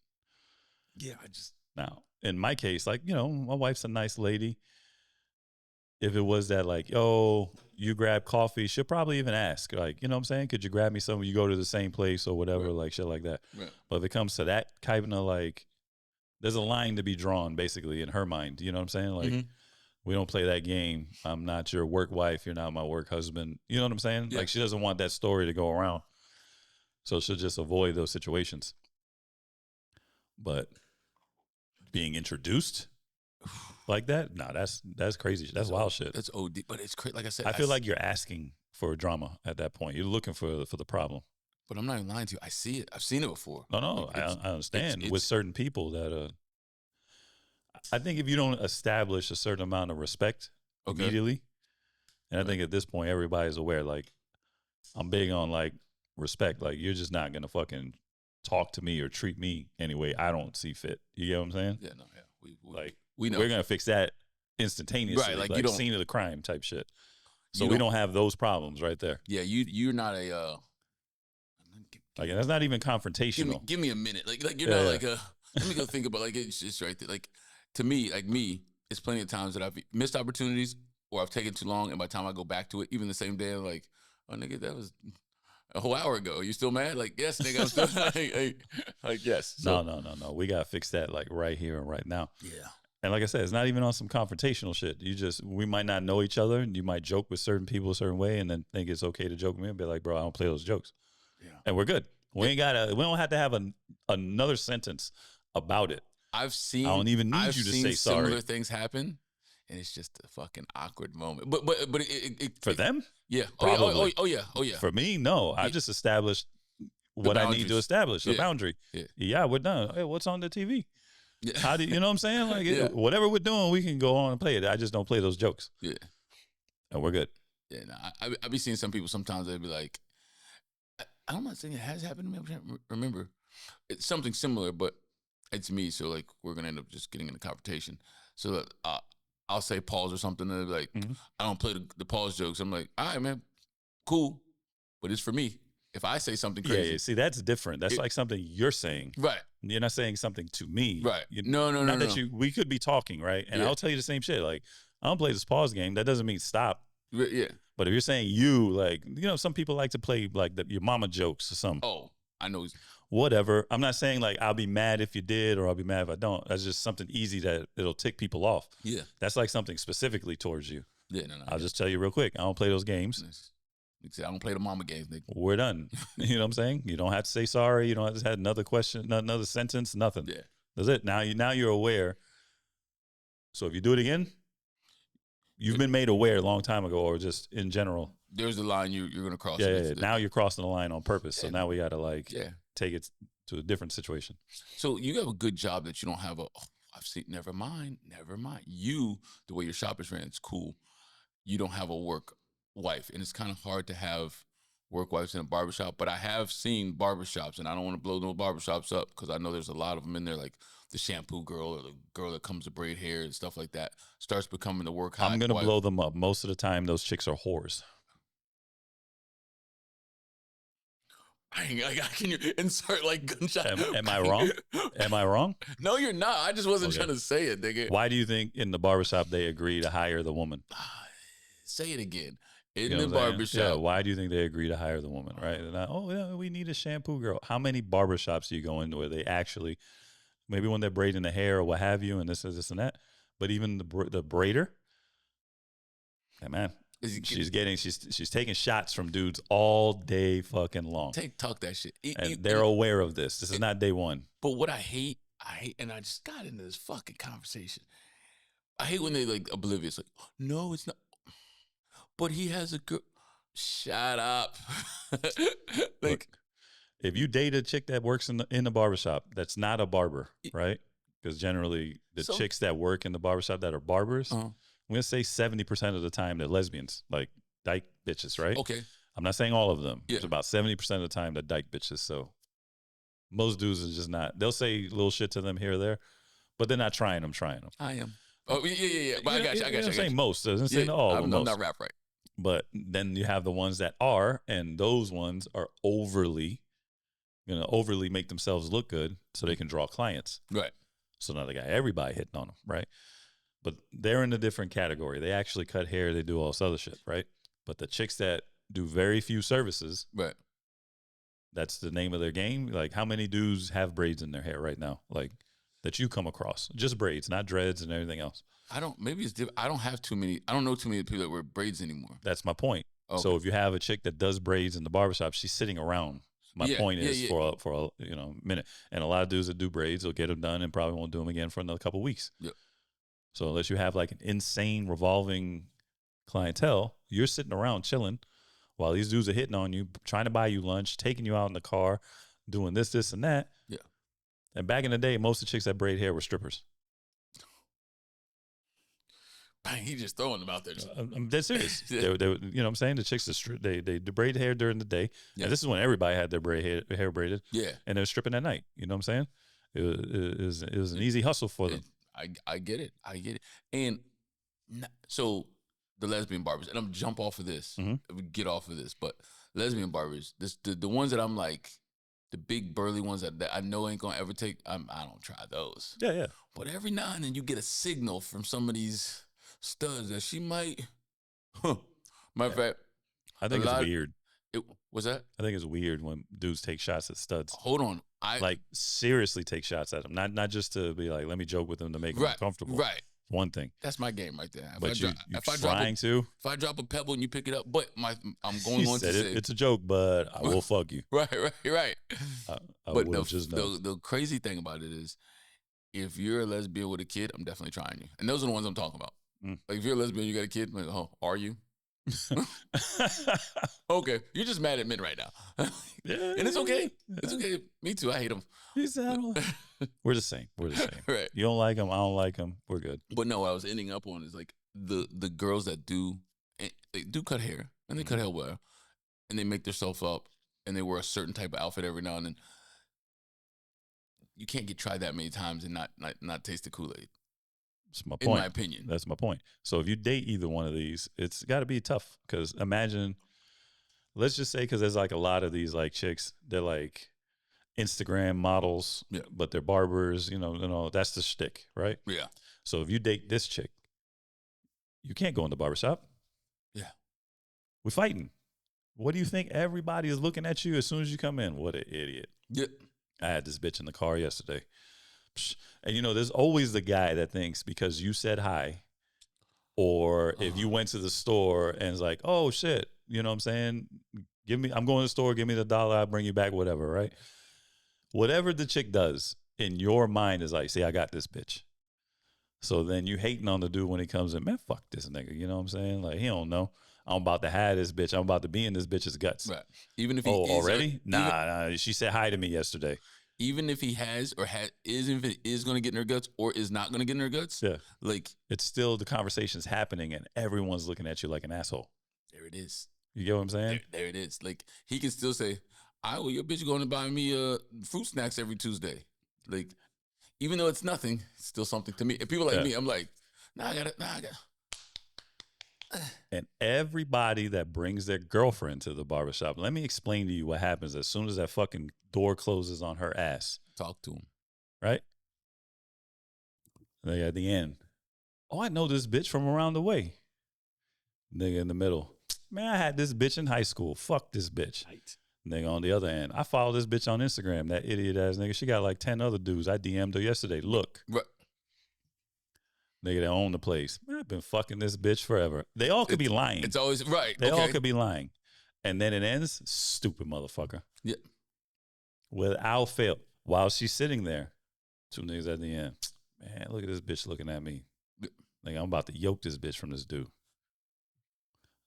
Yeah, now in my case, like my wife's a nice lady. If it was that like, "Oh, you grab coffee," she'll probably even ask, like, you know what I'm saying? Could you grab me some? You go to the same place or whatever, like shit like that. Right. But if it comes to that kind of like, there's a line to be drawn basically in her mind. You know what I'm saying? Like, we don't play that game. I'm not your work wife. You're not my work husband. You know what I'm saying? Yeah. Like she doesn't want that story to go around. So she'll just avoid those situations. But being introduced like that, nah, that's crazy. That's wild shit. That's OD. But it's crazy. Like I said, I feel like you're asking for drama at that point. You're looking for the problem. But I'm not even lying to you. I see it. I've seen it before. No, I understand. With certain people that I think if you don't establish a certain amount of respect immediately, and I think at this point everybody's aware, like I'm big on like respect. Like you're just not gonna fucking talk to me or treat me anyway I don't see fit. You get what I'm saying? Yeah, no, yeah. We know we're gonna fix that instantaneously, right? Like you don't scene of the crime type shit. So we don't have those problems right there. Yeah, you're not a like that's not even confrontational. Give me a minute. Like you're not like a. Let me go think about it's just right there. Like to me, it's plenty of times that I've missed opportunities or I've taken too long, and by the time I go back to it, even the same day, I'm like, oh nigga, that was a whole hour ago. You still mad? Like yes, nigga, I'm still like yes. So, no. We gotta fix that like right here and right now. Yeah. And like I said, it's not even on some confrontational shit. We might not know each other, and you might joke with certain people a certain way, and then think it's okay to joke with me and be like, bro, I don't play those jokes. Yeah. And we're good. We don't have to have another sentence about it. I don't even need you to say sorry. Similar things happen, and it's just a fucking awkward moment. But for them, yeah, probably. Oh yeah. For me, no. I just established what I need to establish, the boundary. Yeah, we're done. Hey, what's on the TV? Yeah. How do you know what I'm saying? Like whatever we're doing, we can go on and play it. I just don't play those jokes. Yeah, and we're good. Yeah, I be seeing some people sometimes. They'd be like, I'm not saying it has happened to me. I can't remember. It's something similar, but it's me. So like we're gonna end up just getting in a confrontation. So I'll say pause or something, and they're like, I don't play the pause jokes. I'm like, all right, man, cool, but it's for me. If I say something crazy, yeah, see, that's different. That's like something you're saying, right? You're not saying something to me, right? No. We could be talking, right? And I'll tell you the same shit. Like, I don't play this pause game. That doesn't mean stop. Yeah. But if you're saying some people like to play like your mama jokes or something. Oh, I know. Whatever. I'm not saying like I'll be mad if you did or I'll be mad if I don't. That's just something easy that it'll tick people off. Yeah. That's like something specifically towards you. Yeah, no. I'll just tell you real quick. I don't play those games. I don't play the mama games, nigga. We're done. You know what I'm saying? You don't have to say sorry. You don't have to have another question, another sentence, nothing. Yeah. That's it. Now you're aware. So if you do it again, you've been made aware a long time ago, or just in general. There's the line you're going to cross. Yeah. Now you're crossing the line on purpose. So now we got to take it to a different situation. So you have a good job that you don't have I've seen, never mind. You, the way your shop is ran, it's cool. You don't have a work wife, and it's kind of hard to have work wives in a barbershop, but I have seen barbershops, and I don't want to blow no barbershops up because I know there's a lot of them in there, like the shampoo girl or the girl that comes to braid hair and stuff like that starts becoming the work wife. I'm going to blow them up. Most of the time, those chicks are whores. Can you insert like gunshot? Am I wrong? Am I wrong? No, you're not. I just wasn't trying to say it, nigga. Why do you think in the barbershop they agree to hire the woman? Say it again. In the barbershop. Yeah, why do you think they agree to hire the woman, right? And we need a shampoo girl. How many barbershops do you go into where they actually, maybe when they're braiding the hair or what have you, and this and that, but even the braider, hey man, she's taking shots from dudes all day fucking long. Talk that shit. And they're aware of this. This is not day one. But what I hate, and I just got into this fucking conversation. I hate when they like oblivious, like, no, it's not. But he has a girl. Shut up. Look, if you date a chick that works in the barbershop, that's not a barber, right? Because generally the chicks that work in the barbershop that are barbers, I'm going to say 70% of the time they're lesbians, like dyke bitches, right? Okay. I'm not saying all of them. Yeah. It's about 70% of the time they're dyke bitches. So most dudes are just not. They'll say little shit to them here or there, but they're not trying them. I am. Oh, yeah. But I got you. I'm saying most. Doesn't say all. I'm not rap right. But then you have the ones that are, and those ones are overly make themselves look good so they can draw clients. Right. So now they got everybody hitting on them, right? But they're in a different category. They actually cut hair. They do all this other shit, right? But the chicks that do very few services, right? That's the name of their game. Like, how many dudes have braids in their hair right now? Like, that you come across. Just braids, not dreads and everything else. Maybe it's different. I don't know too many people that wear braids anymore. That's my point. Okay. So if you have a chick that does braids in the barbershop, she's sitting around. My point is for a minute. And a lot of dudes that do braids will get them done and probably won't do them again for another couple of weeks. Yep. So unless you have like an insane revolving clientele, you're sitting around chilling while these dudes are hitting on you, trying to buy you lunch, taking you out in the car, doing this, and that. Yeah. And back in the day, most of the chicks that braid hair were strippers. Bang, he just throwing them out there. I'm dead serious. They, you know what I'm saying? The chicks, they braid hair during the day. Yeah. And this is when everybody had their hair braided. Yeah. And they're stripping at night. You know what I'm saying? It was an easy hustle for them. I get it. And so the lesbian barbers, and I'm jump off of this, get off of this, but lesbian barbers, the ones that I'm like, the big burly ones that I know ain't gonna ever take, I don't try those. Yeah. But every now and then you get a signal from some of these studs that she might, matter of fact, I think it's weird. Was that? I think it's weird when dudes take shots at studs. Hold on. Like seriously take shots at them. Not just to be like, let me joke with them to make them uncomfortable. Right. One thing. That's my game right there. But if I drop a pebble and you pick it up, but I'm going on to say it's a joke, but I will fuck you. Right. But the crazy thing about it is, if you're a lesbian with a kid, I'm definitely trying you. And those are the ones I'm talking about. Like if you're a lesbian, you got a kid, like, oh, are you? Okay, you're just mad at men right now. And it's okay. It's okay. Me too. I hate them. We're the same. Right. You don't like them. I don't like them. We're good. But no, what I was ending up on is like the girls that they do cut hair and they cut hair well, and they make themselves up and they wear a certain type of outfit every now and then. You can't get tried that many times and not taste the Kool-Aid. That's my point. In my opinion. That's my point. So if you date either one of these, it's got to be tough. Because imagine, let's just say, because there's like a lot of these like chicks, they're like Instagram models, but they're barbers. You know, that's the shtick, right? Yeah. So if you date this chick, you can't go in the barbershop. Yeah. We're fighting. What do you think? Everybody is looking at you as soon as you come in. What an idiot. Yeah. I had this bitch in the car yesterday. And, you know, there's always the guy that thinks because you said hi, or if you went to the store and it's like, oh, shit, you know what I'm saying? I'm going to the store, give me the $1, I'll bring you back, whatever, right? Whatever the chick does in your mind is like, see, I got this bitch. So then you hating on the dude when he comes in, man, fuck this nigga, you know what I'm saying? Like, he don't know. I'm about to have this bitch. I'm about to be in this bitch's guts. Right. Even if he already? Nah, she said hi to me yesterday. Even if he has or is going to get in her guts or is not going to get in her guts, like it's still the conversation's happening and everyone's looking at you like an asshole. There it is. You get what I'm saying? There it is. Like he can still say, your bitch going to buy me fruit snacks every Tuesday. Like, even though it's nothing, it's still something to me. If people like me, I'm like, I got it. And everybody that brings their girlfriend to the barbershop, let me explain to you what happens as soon as that fucking door closes on her ass. Talk to him. Right? Nigga at the end. Oh, I know this bitch from around the way. Nigga in the middle. Man, I had this bitch in high school. Fuck this bitch. Right. Nigga on the other end. I follow this bitch on Instagram. That idiot ass nigga. She got like 10 other dudes. I DM'd her yesterday. Look. Right. Nigga that own the place. Man, I've been fucking this bitch forever. They all could be lying. It's always right. They all could be lying. And then it ends, stupid motherfucker. Yeah. Without fail. While she's sitting there, two niggas at the end. Man, look at this bitch looking at me. Like, I'm about to yoke this bitch from this dude.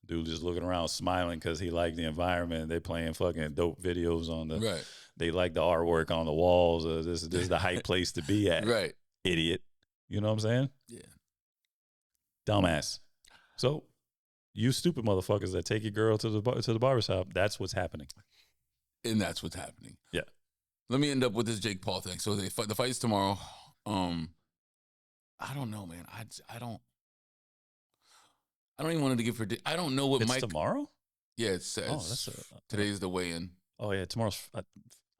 Dude just looking around smiling because he liked the environment. They playing fucking dope videos on the. Right. They like the artwork on the walls. This is the hype place to be at. Right. Idiot. You know what I'm saying? Yeah. Dumbass. So, you stupid motherfuckers that take your girl to the barbershop, that's what's happening. And that's what's happening. Yeah. Let me end up with this Jake Paul thing. So the fight's tomorrow. I don't know, man. I don't even want to give predict. I don't know what It's tomorrow? Yeah, it says. Today's the weigh-in. Oh yeah, tomorrow's.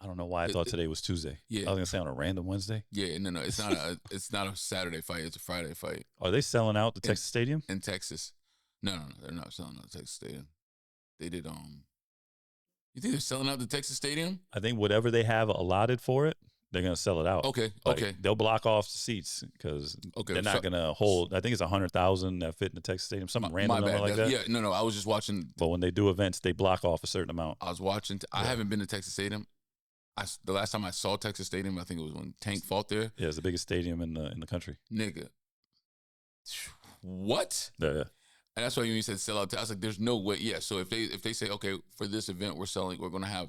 I don't know why I thought today was Tuesday. Yeah, I was gonna say on a random Wednesday. Yeah, no, it's not a Saturday fight. It's a Friday fight. Are they selling out the Texas Stadium in Texas? No, they're not selling out the Texas Stadium. They did. You think they're selling out the Texas Stadium? I think whatever they have allotted for it, they're gonna sell it out. Okay. They'll block off the seats because they're not gonna hold. I think it's 100,000 that fit in the Texas Stadium. Something random number like that. Yeah, no. I was just watching. But when they do events, they block off a certain amount. I was watching. I haven't been to Texas Stadium. The last time I saw Texas Stadium, I think it was when Tank fought there. Yeah, it's the biggest stadium in the country. Nigga, what? Yeah. And that's why when you said sell out, I was like, "There's no way." Yeah. So if they say, okay, for this event, we're going to have.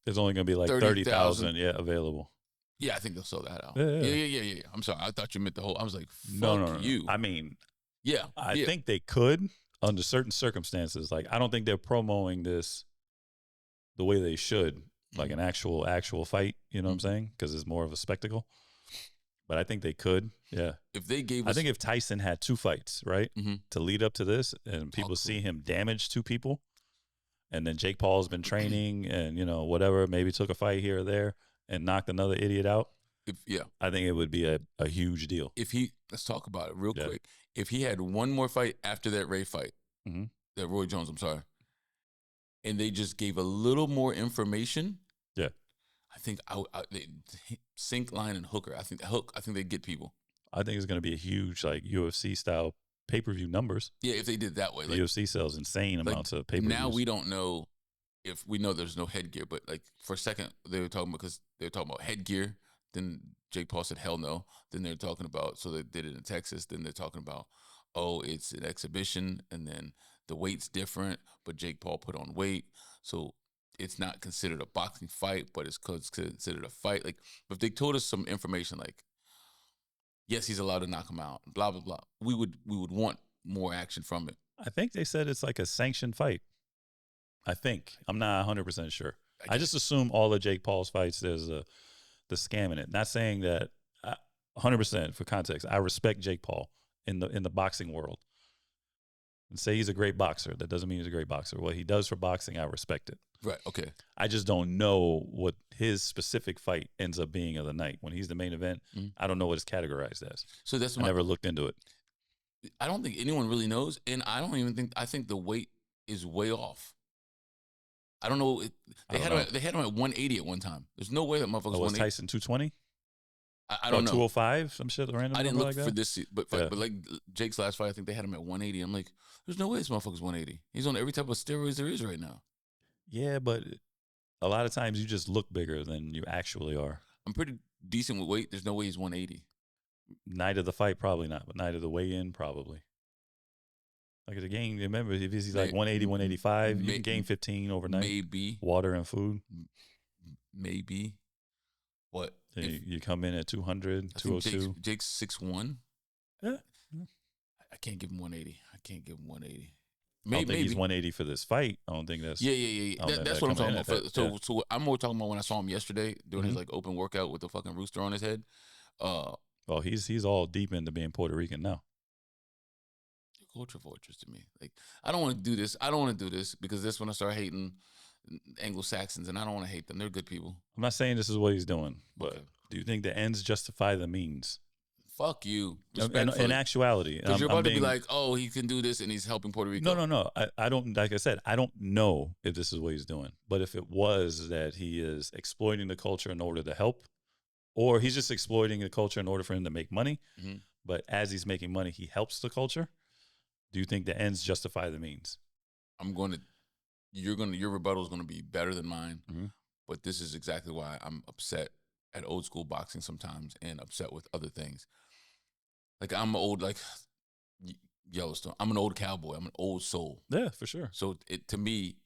There's only going to be like 30,000. Yeah, available. Yeah, I think they'll sell that out. Yeah. I'm sorry, I thought you meant the whole. I was like, fuck no. you. I mean, yeah, I think they could under certain circumstances. Like, I don't think they're promoting this the way they should. Like an actual fight, you know what I'm saying? Because it's more of a spectacle. But I think they could, yeah. If they gave us... I think if Tyson had 2 fights, right, to lead up to this, and people see him damage 2 people, and then Jake Paul's been training and, you know, whatever, maybe took a fight here or there and knocked another idiot out, I think it would be a huge deal. Let's talk about it real quick. If he had one more fight after that Ray fight, that Roy Jones, I'm sorry, and they just gave a little more information, Yeah. I think sink, line, and hooker. I think they get people. I think it's going to be a huge like UFC style pay-per-view numbers. Yeah, if they did that way. The Like, UFC sells insane amounts of pay-per-views. Now we don't know if we know there's no headgear, but like for a second they were talking about headgear. Then Jake Paul said, hell no. Then they're talking about, so they did it in Texas. Then they're talking about, oh, it's an exhibition. And then the weight's different, but Jake Paul put on weight. So it's not considered a boxing fight, but it's considered a fight. Like, if they told us some information like, yes, he's allowed to knock him out, blah, blah, blah, we would want more action from it. I think they said it's like a sanctioned fight. I think. I'm not 100% sure. I just assume all of Jake Paul's fights, there's the scam in it. Not saying that 100% for context. I respect Jake Paul in the boxing world. And say he's a great boxer. That doesn't mean he's a great boxer. What he does for boxing, I respect it. Right, okay. I just don't know what his specific fight ends up being of the night. When he's the main event, I don't know what it's categorized as. So that's I never looked into it. I don't think anyone really knows, and I think the weight is way off. I don't know. They had him at 180 at one time. There's no way that motherfucker's 180. Was Tyson 220? I don't know. 205, some shit random. I didn't look like for this, but like Jake's last fight, I think they had him at 180. I'm like, there's no way this motherfucker's 180. He's on every type of steroids there is right now. Yeah, but a lot of times you just look bigger than you actually are. I'm pretty decent with weight. There's no way he's 180. Night of the fight, probably not, but night of the weigh-in, probably. Like the game, remember, if he's like 180, 185, you can gain 15 overnight. Maybe. Water and food. Maybe. What? You come in at 200, 202. Jake's 6'1". Yeah. I can't give him 180. I can't give him 180. I don't think he's 180 for this fight. I don't think that's... Yeah. That's what I'm talking about. So I'm more talking about when I saw him yesterday doing his like open workout with the fucking rooster on his head. Well, he's all deep into being Puerto Rican now. Culture vultures to me. Like, I don't want to do this. I don't want to do this because that's when I start hating Anglo-Saxons, and I don't want to hate them. They're good people. I'm not saying this is what he's doing, but do you think the ends justify the means? Fuck you. In actuality. Because you're about to be like, oh, he can do this and he's helping Puerto Rico. No. I don't, like I said, I don't know if this is what he's doing. But if it was that he is exploiting the culture in order to help, or he's just exploiting the culture in order for him to make money, but as he's making money, he helps the culture, do you think the ends justify the means? Your rebuttal is going to be better than mine, but this is exactly why I'm upset at old school boxing sometimes and upset with other things. Like, I'm old, like Yellowstone. I'm an old cowboy. I'm an old soul. Yeah, for sure. So to me,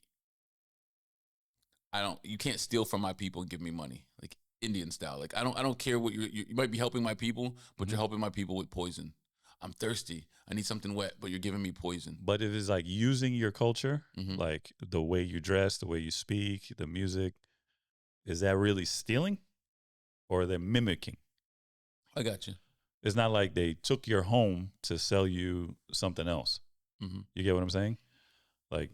you can't steal from my people and give me money, like Indian style. Like, I don't care what you might be helping my people, but you're helping my people with poison. I'm thirsty. I need something wet, but you're giving me poison. But if it's like using your culture, like the way you dress, the way you speak, the music, is that really stealing or are they mimicking? I got you. It's not like they took your home to sell you something else. You get what I'm saying? Like,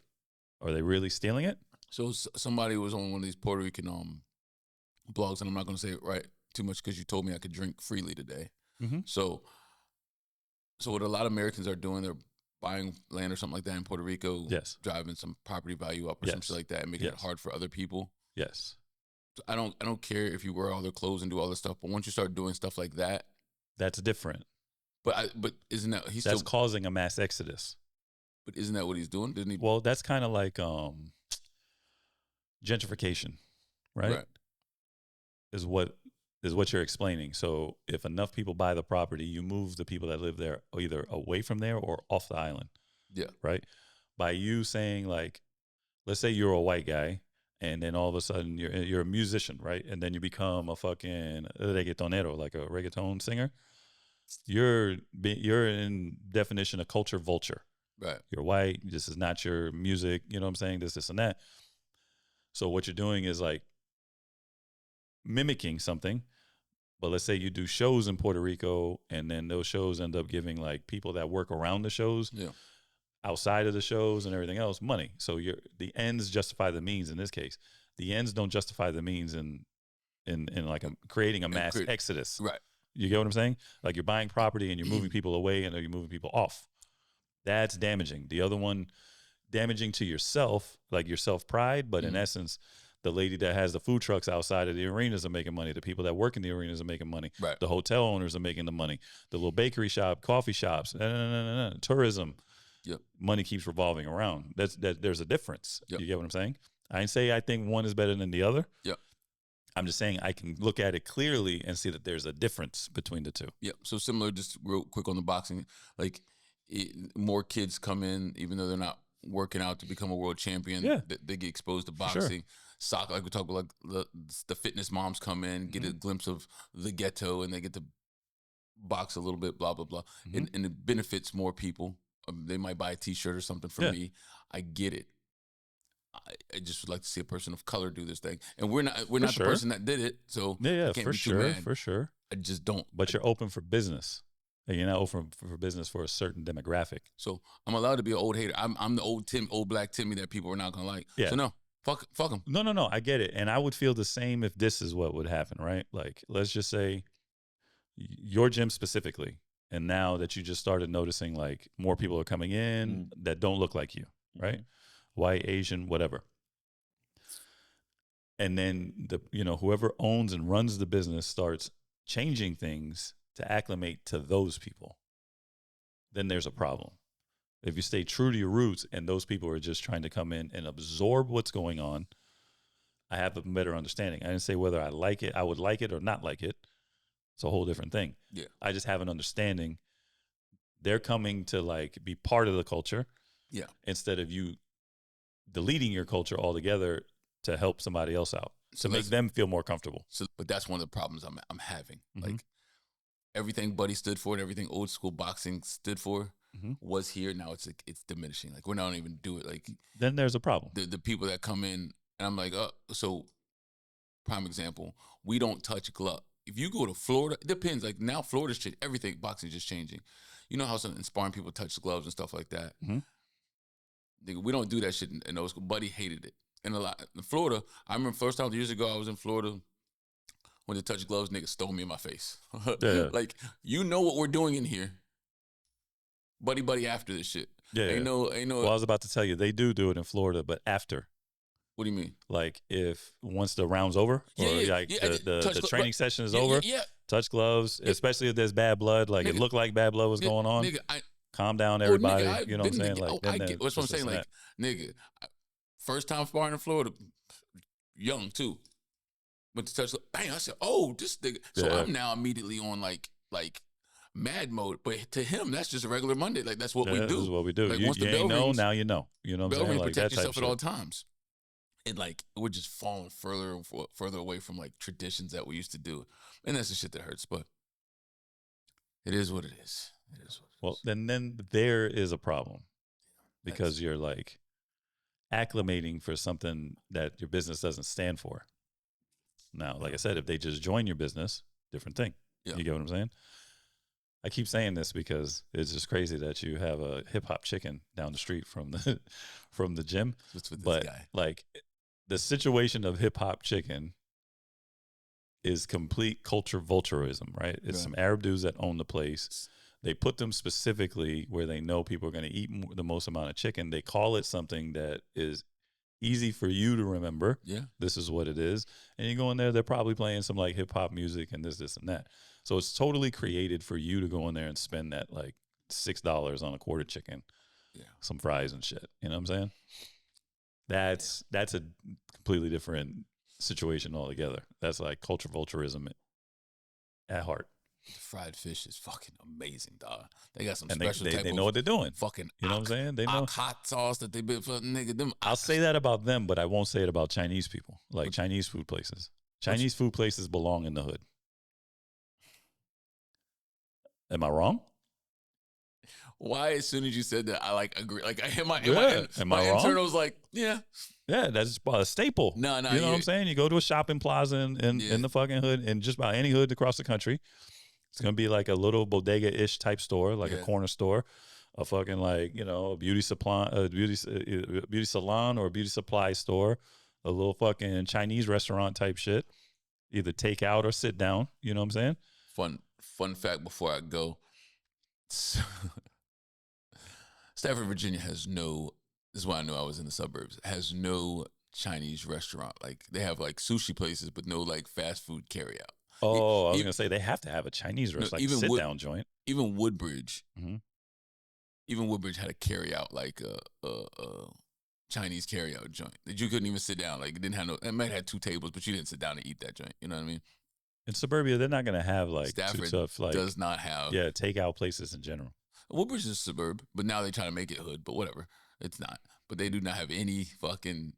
are they really stealing it? So somebody was on one of these Puerto Rican blogs, and I'm not going to say it right too much because you told me I could drink freely today. So what a lot of Americans are doing, they're buying land or something like that in Puerto Rico, driving some property value up or some shit like that, and making it hard for other people. Yes. So I don't care if you wear all their clothes and do all this stuff, but once you start doing stuff like that, that's different. But isn't that that's causing a mass exodus? But isn't that what he's doing? Didn't he? Well, that's kind of like gentrification, right? Is what you're explaining. So if enough people buy the property, you move the people that live there either away from there or off the island. Yeah. Right? By you saying, like, let's say you're a white guy and then all of a sudden you're a musician, right? And then you become a fucking reggaetonero, like a reggaeton singer. You're in definition a culture vulture. Right. You're white. This is not your music. You know what I'm saying? This and that. So what you're doing is like mimicking something. But let's say you do shows in Puerto Rico and then those shows end up giving like people that work around the shows, outside of the shows and everything else, money. So the ends justify the means in this case. The ends don't justify the means in like creating a mass exodus. Right. You get what I'm saying? Like you're buying property and you're moving people away and you're moving people off. That's damaging. The other one, damaging to yourself, like your self-pride, but in essence, the lady that has the food trucks outside of the arenas are making money. The people that work in the arenas are making money. Right. The hotel owners are making the money. The little bakery shop, coffee shops, tourism. Yep. Money keeps revolving around. There's a difference. Yep. You get what I'm saying? I ain't say I think one is better than the other. Yep. I'm just saying I can look at it clearly and see that there's a difference between the two. Yep. So similar, just real quick on the boxing, like more kids come in, even though they're not working out to become a world champion. Yeah. They get exposed to boxing. Sure. Soccer, like we talk about, like the fitness moms come in, get a glimpse of the ghetto, and they get to box a little bit, blah, blah, blah. And it benefits more people. They might buy a T-shirt or something for me. I get it. I just would like to see a person of color do this thing, and we're not the person that did it. So yeah, I can't for be too sure, mad. for sure. I just don't. But you're open for business, and you're not open for business for a certain demographic. So I'm allowed to be an old hater. I'm the old black Timmy that people are not gonna like. Yeah. So no, fuck him. No. I get it, and I would feel the same if this is what would happen, right? Like, let's just say your gym specifically, and now that you just started noticing like more people are coming in that don't look like you, right? White, Asian, whatever. And then whoever owns and runs the business starts changing things to acclimate to those people. Then there's a problem. If you stay true to your roots and those people are just trying to come in and absorb what's going on, I have a better understanding. I didn't say whether I like it, I would like it or not like it. It's a whole different thing. Yeah. I just have an understanding. They're coming to like be part of the culture. Yeah. Instead of you deleting your culture altogether to help somebody else out, to make them feel more comfortable. So, but that's one of the problems I'm having. Like everything Buddy stood for and everything old school boxing stood for was here. Now it's like it's diminishing. Like we're not even do it. Like then there's a problem. The people that come in and I'm like, so prime example, we don't touch glove. If you go to Florida, it depends. Like now Florida's changed. Everything boxing is just changing. You know how some inspiring people touch the gloves and stuff like that. We don't do that shit in old school. Buddy hated it. And a lot in Florida, I remember first time years ago I was in Florida when the touch gloves niggas stole me in my face. Like you know what we're doing in here, buddy after this shit. Ain't no. Well, I was about to tell you they do it in Florida, but after. What do you mean? Like if once the round's over, the training session is over, touch gloves, especially if there's bad blood. Like it looked like bad blood was going on. Calm down, everybody. You know what I'm saying? Like that's what I'm saying. Like nigga. First time sparring in Florida, young too. Went to touch, bang! I said, "Oh, this nigga." So I'm now immediately on like mad mode. But to him, that's just a regular Monday. Like that's what we do. This is what we do. Like, you ain't know, now you know. You know what I'm saying? Like protect yourself at all times. And like we're just falling further and further away from like traditions that we used to do, and that's the shit that hurts. But it is what it is. It is what it is. Then there is a problem because you're like acclimating for something that your business doesn't stand for. Now, like I said, if they just join your business, different thing. Yeah. You get what I'm saying? I keep saying this because it's just crazy that you have a hip hop chicken down the street from the gym. What's with but this guy? Like the situation of hip hop chicken is complete culture vulturism, right? It's some Arab dudes that own the place. They put them specifically where they know people are going to eat the most amount of chicken. They call it something that is easy for you to remember. Yeah. This is what it is. And you go in there, they're probably playing some like hip hop music and this and that. So it's totally created for you to go in there and spend that like $6 on a quarter chicken, some fries and shit. You know what I'm saying? That's a completely different situation altogether. That's like culture vulturism at heart. The fried fish is fucking amazing, dog. They got some and special they know what they're doing. Fucking, you know what I'm saying? They know hot sauce that they been for nigga. Them. I'll say that about them, but I won't say it about Chinese people, like Chinese food places. Chinese food places belong in the hood. Am I wrong? Why? As soon as you said that, I like agree. Like my internal was like, yeah, that's a staple. No, you know what I'm saying? You go to a shopping plaza in the fucking hood, and just about any hood across the country, it's gonna be like a little bodega-ish type store, like a corner store, a fucking like a beauty salon or a beauty supply store, a little fucking Chinese restaurant type shit, either take out or sit down. You know what I'm saying? Fun fact before I go. Stafford, Virginia has no this is why I knew I was in the suburbs, has no Chinese restaurant. Like they have like sushi places, but no like fast food carry out. Oh, I was going to say they have to have a Chinese restaurant, like a sit-down joint. Even Woodbridge. Mm-hmm. Even Woodbridge had a carry out, like a Chinese carry out joint that you couldn't even sit down. Like it didn't have no. It might have had 2 tables, but you didn't sit down and eat that joint. You know what I mean? In suburbia, they're not going to have like Stafford too tough, like does not have takeout places in general. Woodbridge is suburb, but now they try to make it hood. But whatever, it's not. But they do not have any fucking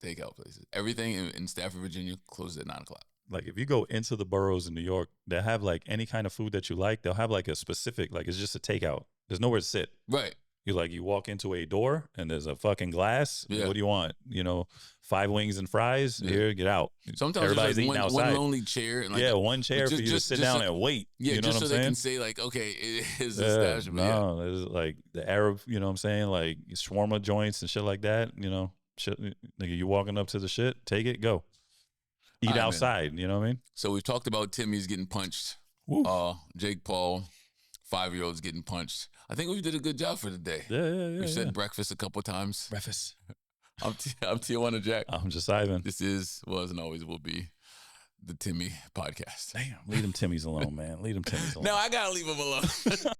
takeout places. Everything in Stafford, Virginia, closes at 9 o'clock. Like if you go into the boroughs in New York, they'll have like any kind of food that you like. They'll have like a specific, like it's just a takeout. There's nowhere to sit. Right. You walk into a door and there's a fucking glass. Yeah. What do you want? 5 wings and fries. Yeah. Here, get out. Sometimes everybody's eating outside. One lonely chair. And like one chair for you to sit down and wait. Yeah, you know just what so I'm they saying? can say like, okay, it is establishment. No, there's like the Arab, you know what I'm saying? Like shawarma joints and shit like that. Shit, nigga, you walking up to the shit, take it, go. Eat outside, you know what I mean? So we've talked about Timmy's getting punched. Jake Paul, 5-year-olds getting punched. I think we did a good job for the day. Yeah. We said breakfast a couple of times. Breakfast. I'm Tijuana Jack. I'm just Ivan. This was and always will be the Timmy Podcast. Damn, leave them Timmys alone, man. Leave them Timmys alone. No, I gotta leave them alone.